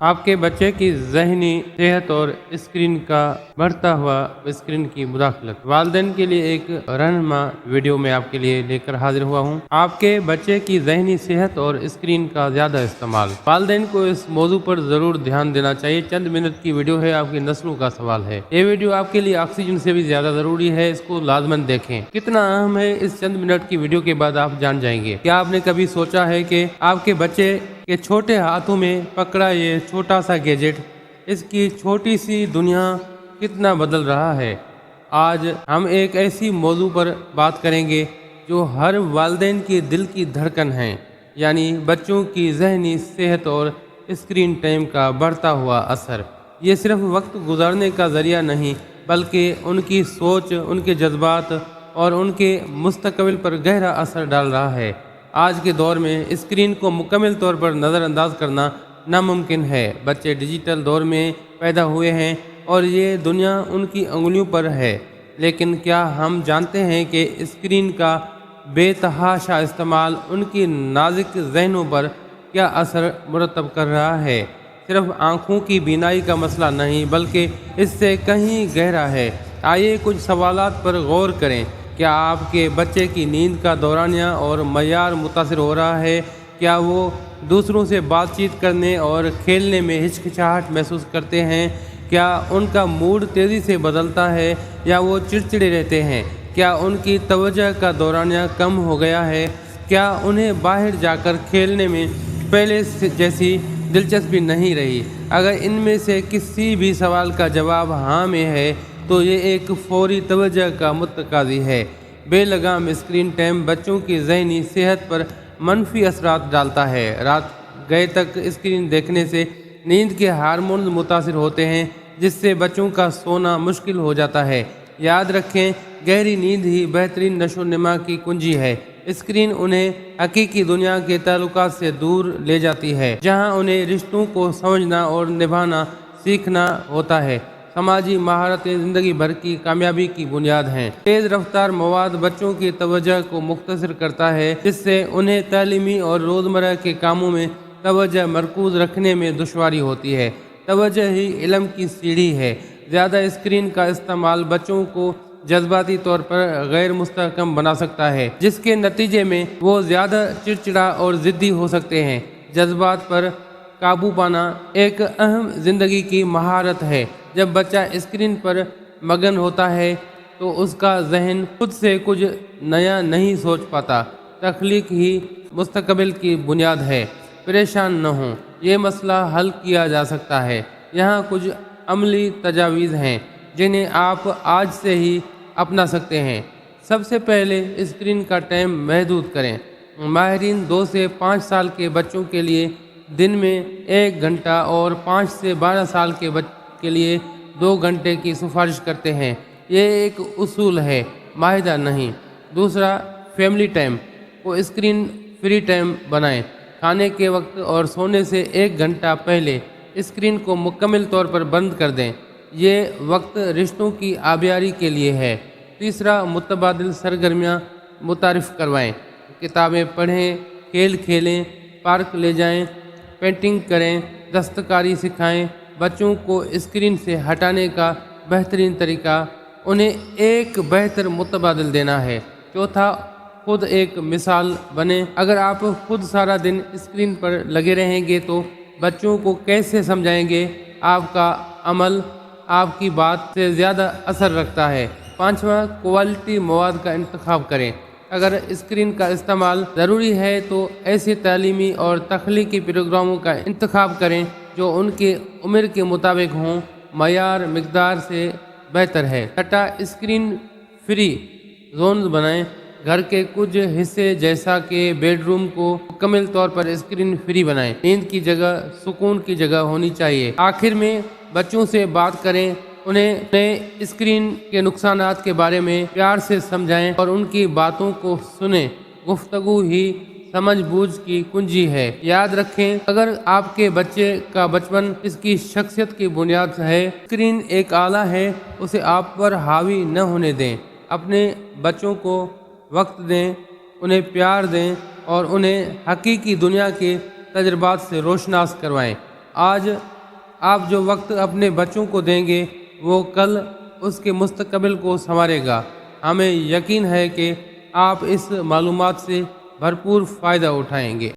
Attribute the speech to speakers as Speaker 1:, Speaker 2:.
Speaker 1: आपके बच्चे की ज़हनी सेहत और स्क्रीन का बढ़ता हुआ स्क्रीन की मुदाखलत। वालिदैन के लिए एक रहनुमा वीडियो में आपके लिए लेकर हाजिर हुआ हूँ। आपके बच्चे की ज़हनी सेहत और स्क्रीन का ज़्यादा इस्तेमाल। वालिदैन को इस मौजू पर ज़रूर ध्यान देना चाहिए। चंद मिनट की वीडियो है, आपकी नस्लों का सवाल है। ये वीडियो आपके लिए ऑक्सीजन से भी ज़्यादा ज़रूरी है, इसको लाजमन देखें। कितना अहम है, इस चंद मिनट की वीडियो के बाद आप जान जाएंगे। क्या आपने कभी सोचा है कि आपके बच्चे के छोटे हाथों में पकड़ा ये छोटा सा गैजेट, इसकी छोटी सी दुनिया कितना बदल रहा है। आज हम एक ऐसी मौजू पर बात करेंगे जो हर वालिदैन के दिल की धड़कन है, यानी बच्चों की ज़हनी सेहत और स्क्रीन टाइम का बढ़ता हुआ असर। ये सिर्फ वक्त गुजारने का ज़रिया नहीं, बल्कि उनकी सोच, उनके जज्बात और उनके मुस्तकबिल पर गहरा असर डाल रहा है। आज के दौर में स्क्रीन को मुकम्मल तौर पर नज़रअंदाज करना नामुमकिन है। बच्चे डिजिटल दौर में पैदा हुए हैं और ये दुनिया उनकी उंगलियों पर है, लेकिन क्या हम जानते हैं कि स्क्रीन का बेतहाशा इस्तेमाल उनकी नाजुक ज़हनों पर क्या असर मुरतब कर रहा है। सिर्फ आँखों की बीनाई का मसला नहीं, बल्कि इससे कहीं गहरा है। आइए कुछ सवालात पर गौर करें। क्या आपके बच्चे की नींद का दौरानिया और मयार मुतासिर हो रहा है? क्या वो दूसरों से बातचीत करने और खेलने में हिचकिचाहट महसूस करते हैं? क्या उनका मूड तेज़ी से बदलता है या वो चिड़चिड़े रहते हैं? क्या उनकी तवज्जो का दौरानिया कम हो गया है? क्या उन्हें बाहर जाकर खेलने में पहले जैसी दिलचस्पी नहीं रही? अगर इनमें से किसी भी सवाल का जवाब हाँ में है, तो ये एक फौरी तवज्जो का मुतकाज़ी है। बेलगाम स्क्रीन टाइम बच्चों की ज़हनी सेहत पर मनफी असरात डालता है। रात गए तक स्क्रीन देखने से नींद के हार्मोन मुतासिर होते हैं, जिससे बच्चों का सोना मुश्किल हो जाता है। याद रखें, गहरी नींद ही बेहतरीन नशो-नमा की कुंजी है। स्क्रीन उन्हें हकीकी दुनिया के ताल्लुकात से दूर ले जाती है, जहां उन्हें रिश्तों को समझना और निभाना सीखना होता है। समाजी महारतें ज़िंदगी भर की कामयाबी की बुनियाद हैं। तेज़ रफ्तार मवाद बच्चों की तवज्जो को मुख्तसर करता है, जिससे उन्हें तालीमी और रोज़मर्रा के कामों में तवज्जो मरकूज़ रखने में दुश्वारी होती है। तवज्जो ही इल्म की सीढ़ी है। ज़्यादा स्क्रीन का इस्तेमाल बच्चों को जज्बाती तौर पर गैर मुस्तहकम बना सकता है, जिसके नतीजे में वो ज़्यादा चिड़चिड़ा और ज़िद्दी हो सकते हैं। जज्बात पर काबू पाना एक अहम ज़िंदगी की महारत है। जब बच्चा स्क्रीन पर मगन होता है तो उसका जहन खुद से कुछ नया नहीं सोच पाता। तख्लीक ही मुस्तकबिल की बुनियाद है। परेशान न हों, ये मसला हल किया जा सकता है। यहाँ कुछ अमली तजावीज़ हैं जिन्हें आप आज से ही अपना सकते हैं। सबसे पहले स्क्रीन का टाइम महदूद करें। माहिरीन 2 से 5 साल के बच्चों के लिए दिन में 1 घंटा और 5 से 12 साल के लिए 2 घंटे की सिफारिश करते हैं। ये एक उसूल है, माहिदा नहीं। दूसरा, फैमिली टाइम को स्क्रीन फ्री टाइम बनाएं। खाने के वक्त और सोने से 1 घंटा पहले स्क्रीन को मुकम्मल तौर पर बंद कर दें। ये वक्त रिश्तों की आबियारी के लिए है। तीसरा, मुतबादिल सरगर्मियाँ मुतारिफ़ करवाएं। किताबें पढ़ें, खेल खेलें, पार्क ले जाएं, पेंटिंग करें, दस्तकारी सिखाएं। बच्चों को स्क्रीन से हटाने का बेहतरीन तरीका उन्हें एक बेहतर मुतबादिल देना है। चौथा, खुद एक मिसाल बने। अगर आप खुद सारा दिन स्क्रीन पर लगे रहेंगे तो बच्चों को कैसे समझाएंगे? आपका अमल आपकी बात से ज़्यादा असर रखता है। पांचवा, क्वालिटी मवाद का इंतखाब करें। अगर स्क्रीन का इस्तेमाल ज़रूरी है तो ऐसे तालीमी और तख्लीकी प्रोग्रामों का इंतखाब करें जो उनके उम्र के मुताबिक हों। मयार मिकदार से बेहतर है। छठा, स्क्रीन फ्री जोन बनाएं। घर के कुछ हिस्से जैसा कि बेडरूम को मुकम्मल तौर पर स्क्रीन फ्री बनाएं। नींद की जगह सुकून की जगह होनी चाहिए। आखिर में, बच्चों से बात करें, उन्हें स्क्रीन के नुकसानात के बारे में प्यार से समझाएं और उनकी बातों को सुनें। गुफ्तगू ही समझ बूझ की कुंजी है। याद रखें, अगर आपके बच्चे का बचपन इसकी शख्सियत की बुनियाद है। स्क्रीन एक आला है, उसे आप पर हावी न होने दें। अपने बच्चों को वक्त दें, उन्हें प्यार दें और उन्हें हकीकी दुनिया के तजर्बात से रोशनास करवाएं। آج آپ جو وقت اپنے بچوں کو دیں گے وہ کل اس کے مستقبل کو سنوارے گا۔ ہمیں یقین ہے کہ آپ اس معلومات سے بھرپور فائدہ اٹھائیں گے۔